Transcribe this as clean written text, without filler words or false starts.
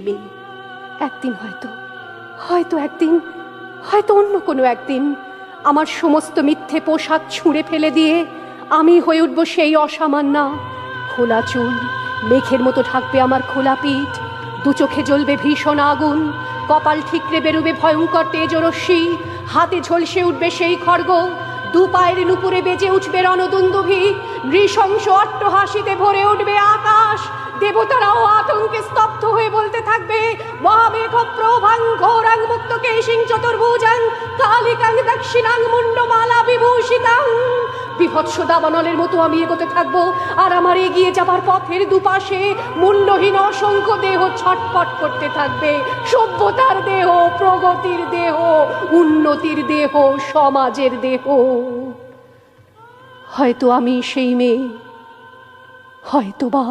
মেয়ে। একদিন হয়তো হয়তো একদিন হয়তো অন্য কোনো একদিন আমার সমস্ত মিথ্যে পোশাক ছুঁড়ে ফেলে দিয়ে আমি হয়ে উঠব সেই অসামান্যা। খোলা চুল মেঘের মতো ঢাকবে আমার খোলা পিঠ, দু চোখে জ্বলবে ভীষণ আগুন, কপাল ঠিকরে বেরুবে ভয়ঙ্কর তেজরশ্মি, হাতে ঝলসে উঠবে সেই খড়গ, দু পায়ের নুপুরে বেজে উঠবে রণদুন্দুভি, নৃশংস অট্টহাসিতে ভরে উঠবে আকাশ। দেবতারাও আতঙ্কে স্তব্ধ হয়ে বলতে থাকবে, মহামেঘ প্রভাং ঘোরাং মুক্ত কেশিং চতুর্ভুজাং কালিকাং দক্ষিণাং মুন্ডমালা বিভূষিতাং। বিভৎস দাবানলের মতো আমি এগোতে থাকবো, আর আমার এগিয়ে যাবার পথের দুপাশে মুন্ডহীন অসংখ্য দেহ ছটফট করতে থাকবে। সভ্যতার দেহ, প্রগতির দেহ, উন্নতির দেহ, সমাজের দেহ। হয়তো আমি সেই মেয়ে, হয়তোবা।